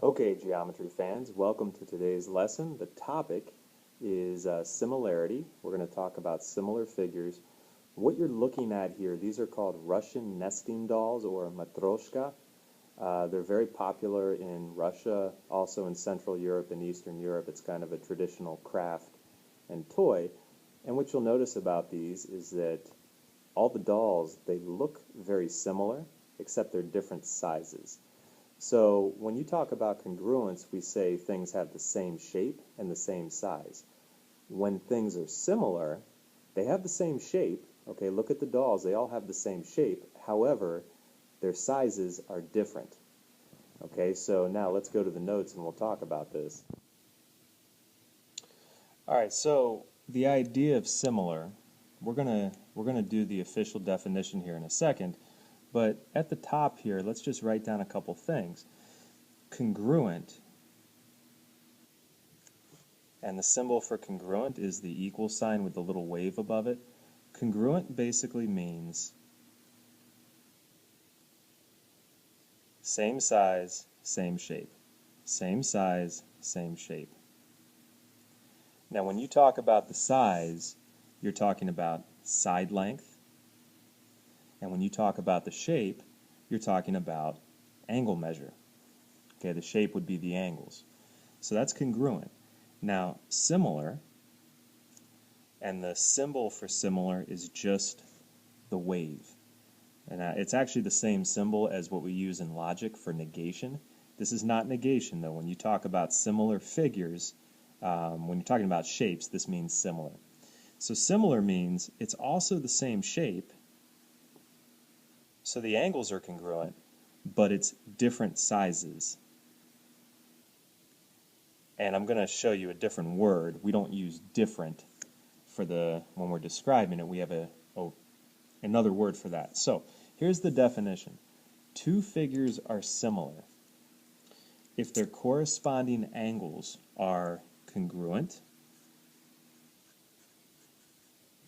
Okay, geometry fans, welcome to today's lesson. The topic is similarity. We're going to talk about similar figures. What you're looking at here, these are called Russian nesting dolls or matryoshka. They're very popular in Russia, also in Central Europe and Eastern Europe. It's kind of a traditional craft and toy. And what you'll notice about these is that all the dolls, they look very similar, except they're different sizes. So when you talk about congruence, we say things have the same shape and the same size. When things are similar, they have the same shape. Okay, look at the dolls, they all have the same shape. However, their sizes are different. Okay, so now let's go to the notes and we'll talk about this. All right, so the idea of similar, we're gonna do the official definition here in a second, but at the top here, let's just write down a couple things. Congruent, and the symbol for congruent is the equal sign with the little wave above it. Congruent basically means same size, same shape. Same size, same shape. Now when you talk about the size, you're talking about side length. And when you talk about the shape, you're talking about angle measure. Okay, the shape would be the angles. So that's congruent. Now, similar, and the symbol for similar is just the wave. And it's actually the same symbol as what we use in logic for negation. This is not negation, though. When you talk about similar figures, when you're talking about shapes, this means similar. So similar means it's also the same shape, so the angles are congruent, but it's different sizes. And I'm going to show you a different word. We don't use different for when we're describing it. We have another word for that. So here's the definition. Two figures are similar if their corresponding angles are congruent.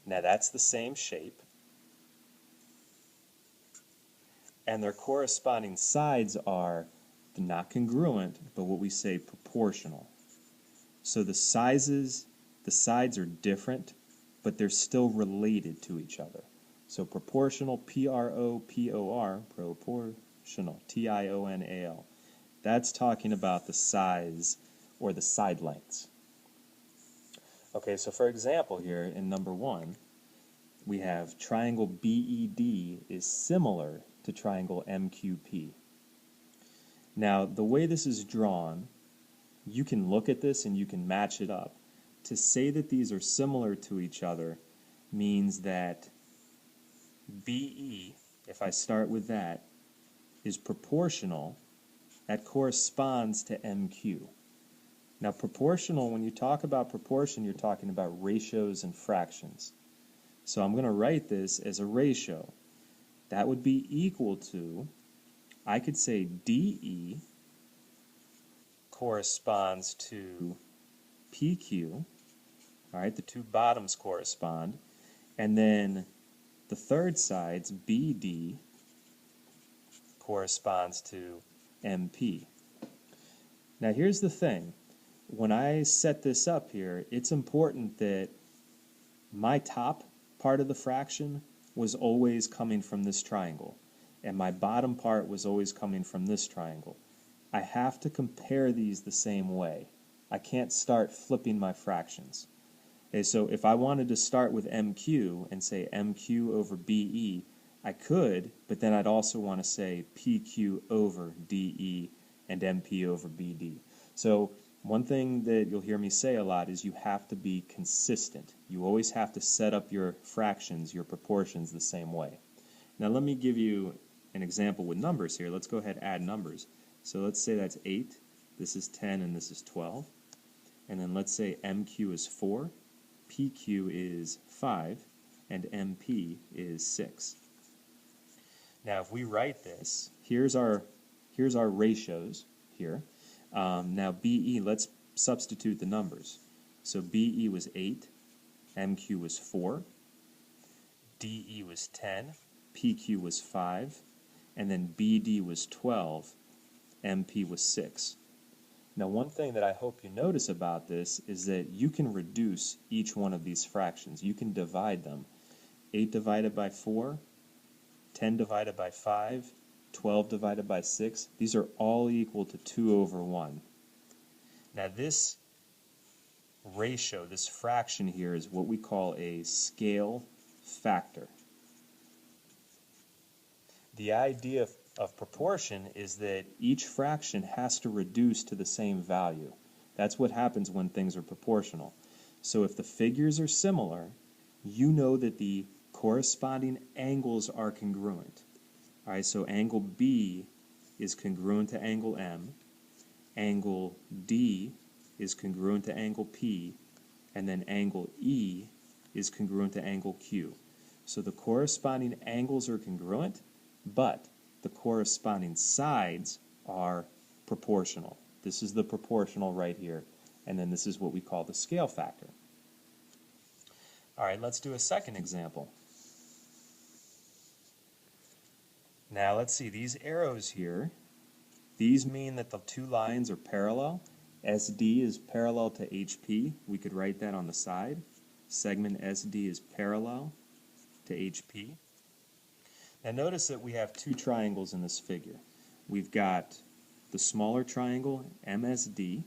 Now that's the same shape. And their corresponding sides are not congruent, but what we say proportional. So the sides are different, but they're still related to each other. So proportional, P-R-O-P-O-R, proportional, T-I-O-N-A-L. That's talking about the size or the side lengths. Okay, so for example here in number 1, we have triangle BED is similar to triangle MQP. Now, the way this is drawn, you can look at this and you can match it up. To say that these are similar to each other means that BE, if I start with that, is proportional. That corresponds to MQ. Now, proportional, when you talk about proportion, you're talking about ratios and fractions. So I'm going to write this as a ratio. That would be equal to, I could say DE corresponds to PQ, all right, the two bottoms correspond, and then the third side's BD corresponds to MP. Now here's the thing, when I set this up here, it's important that my top part of the fraction was always coming from this triangle, and my bottom part was always coming from this triangle. I have to compare these the same way. I can't start flipping my fractions. Okay, so if I wanted to start with MQ and say MQ over BE, I could, but then I'd also want to say PQ over DE and MP over BD. So one thing that you'll hear me say a lot is you have to be consistent. You always have to set up your fractions, your proportions the same way. Now let me give you an example with numbers here. Let's go ahead and add numbers. So let's say that's 8, this is 10, and this is 12. And then let's say MQ is 4, PQ is 5, and MP is 6. Now if we write this, here's our ratios here. Now BE, let's substitute the numbers. So BE was 8, MQ was 4, DE was 10, PQ was 5, and then BD was 12, MP was 6. Now, one thing that I hope you notice about this is that you can reduce each one of these fractions. You can divide them. 8 divided by 4, 10 divided by 5, 12 divided by 6. These are all equal to 2 over 1. Now, this ratio, this fraction here, is what we call a scale factor. The idea of proportion is that each fraction has to reduce to the same value. That's what happens when things are proportional. So if the figures are similar, you know that the corresponding angles are congruent. All right, so angle B is congruent to angle M, angle D is congruent to angle P, and then angle E is congruent to angle Q. So the corresponding angles are congruent, but the corresponding sides are proportional. This is the proportional right here, and then this is what we call the scale factor. All right, let's do a second example. Now let's see, these arrows here, these mean that the two lines are parallel. SD is parallel to HP. We could write that on the side. Segment SD is parallel to HP. Now notice that we have two triangles in this figure. We've got the smaller triangle, MSD,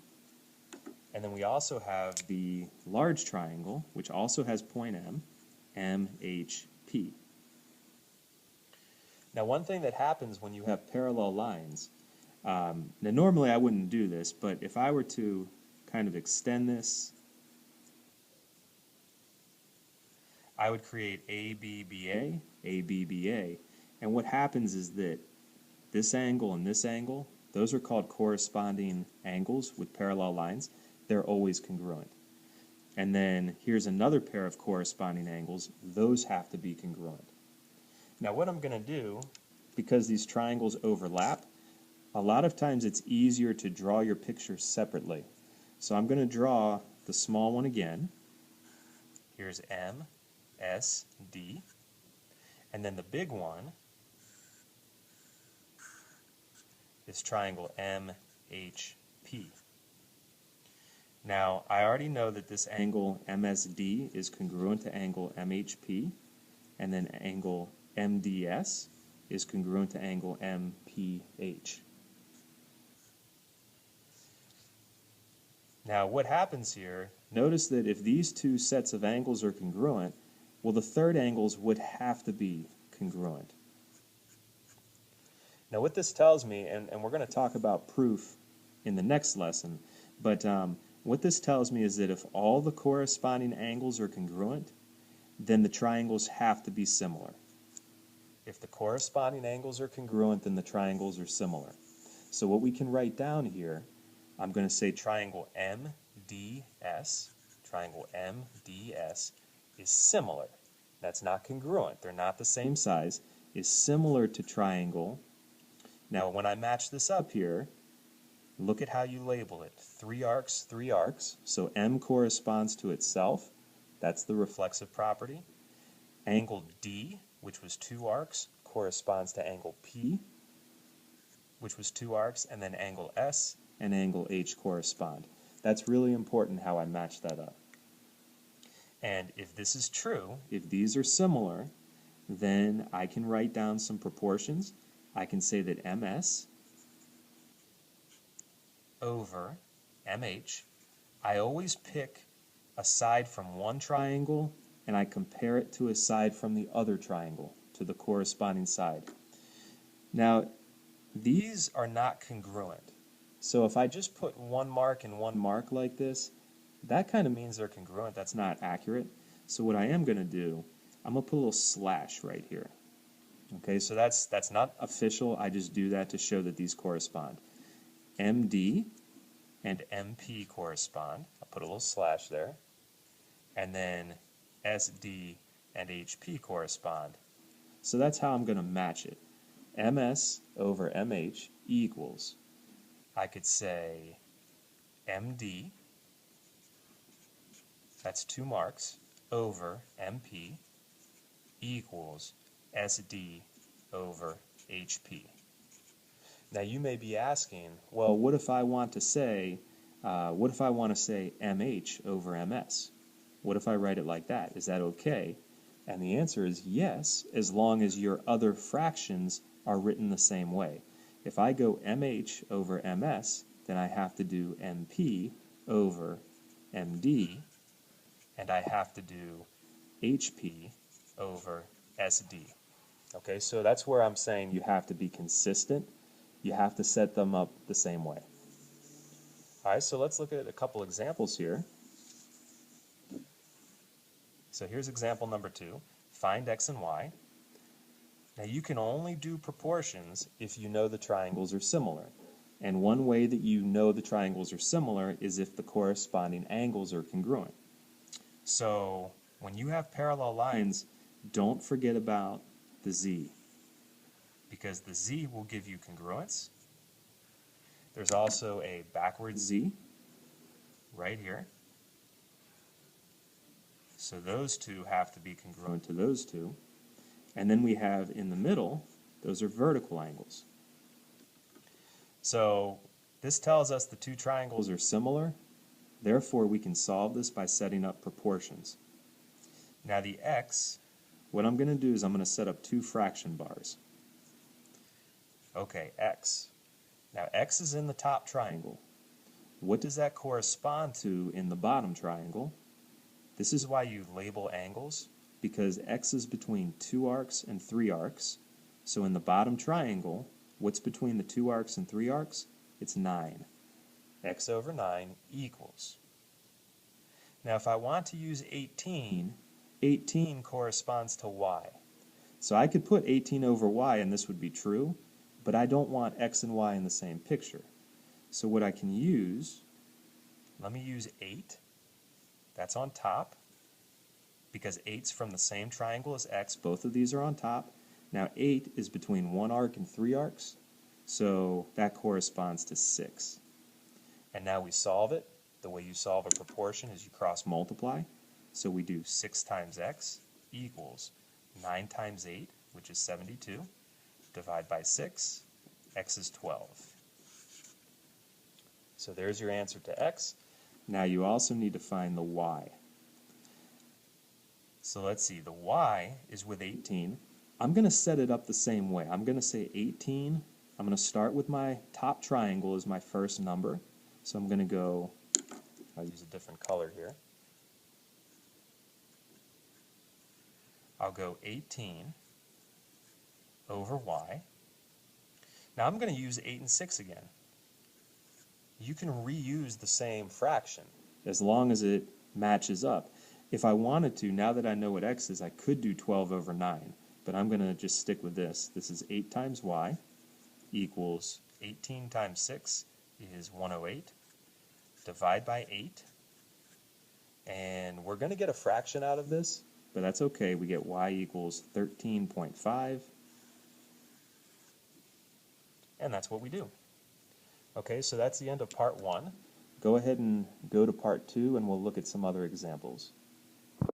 and then we also have the large triangle, which also has point M, MHP. Now one thing that happens when you have parallel lines, now normally I wouldn't do this, but if I were to kind of extend this, I would create ABBA, ABBA, and what happens is that this angle and this angle, those are called corresponding angles with parallel lines. They're always congruent. And then here's another pair of corresponding angles. Those have to be congruent. Now what I'm going to do, because these triangles overlap, a lot of times it's easier to draw your picture separately. So I'm going to draw the small one again. Here's M, S, D. And then the big one is triangle MHP. Now, I already know that this angle MSD is congruent to angle MHP, and then angle MDS is congruent to angle MPH. Now, what happens here, notice that if these two sets of angles are congruent, well, the third angles would have to be congruent. Now, what this tells me, and we're going to talk about proof in the next lesson, but what this tells me is that if all the corresponding angles are congruent, then the triangles have to be similar. If the corresponding angles are congruent, then the triangles are similar. So what we can write down here, I'm going to say triangle MDS, is similar. That's not congruent. They're not the same size. Is similar to triangle. Now when I match this up here, look at how you label it. 3 arcs, 3 arcs. So M corresponds to itself. That's the reflexive property. Angle D, which was 2 arcs, corresponds to angle P, which was 2 arcs, and then angle S and angle H correspond. That's really important how I match that up. And if this is true, if these are similar, then I can write down some proportions. I can say that MS over MH, I always pick a side from one triangle and I compare it to a side from the other triangle, to the corresponding side. Now, these are not congruent. So if I just put one mark and one mark like this, that kind of means they're congruent. That's not accurate. So what I am going to do, I'm going to put a little slash right here. Okay, so that's not official. I just do that to show that these correspond. MD and MP correspond. I'll put a little slash there. And then SD and HP correspond. So that's how I'm going to match it. MS over MH equals, I could say MD, that's 2 marks, over MP equals SD over HP. Now you may be asking, well, what if I want to say MH over MS? What if I write it like that? Is that okay? And the answer is yes, as long as your other fractions are written the same way. If I go MH over MS, then I have to do MP over MD, and I have to do HP over SD. Okay, so that's where I'm saying you have to be consistent. You have to set them up the same way. All right, so let's look at a couple examples here. So here's example number 2. Find x and y. Now you can only do proportions if you know the triangles are similar. And one way that you know the triangles are similar is if the corresponding angles are congruent. So when you have parallel lines, don't forget about the z, because the z will give you congruence. There's also a backward z right here. So those two have to be congruent to those two. And then we have in the middle, those are vertical angles. So this tells us the two triangles are similar. Therefore, we can solve this by setting up proportions. Now the x, what I'm going to do is I'm going to set up two fraction bars. Okay, x. Now x is in the top triangle. What does that correspond to in the bottom triangle? This is why you label angles, because x is between 2 arcs and 3 arcs. So in the bottom triangle, what's between the 2 arcs and 3 arcs? It's 9. X over 9 equals. Now if I want to use 18, 18 corresponds to y. So I could put 18 over y and this would be true, but I don't want x and y in the same picture. So what I can use, let me use 8. That's on top, because 8's from the same triangle as x. Both of these are on top. Now 8 is between 1 arc and 3 arcs, so that corresponds to 6. And now we solve it. The way you solve a proportion is you cross multiply. So we do 6 times x equals 9 times 8, which is 72. Divide by 6, x is 12. So there's your answer to x. Now you also need to find the y. So let's see, the y is with 18. I'm going to set it up the same way. I'm going to say 18. I'm going to start with my top triangle as my first number. So I'm going to go, I'll use a different color here. I'll go 18 over y. Now I'm going to use 8 and 6 again. You can reuse the same fraction as long as it matches up. If I wanted to, now that I know what x is, I could do 12 over 9, but I'm going to just stick with this. This is 8 times y equals 18 times 6 is 108. Divide by 8, and we're going to get a fraction out of this, but that's okay. We get y equals 13.5, and that's what we do. Okay, so that's the end of part 1. Go ahead and go to part 2, and we'll look at some other examples.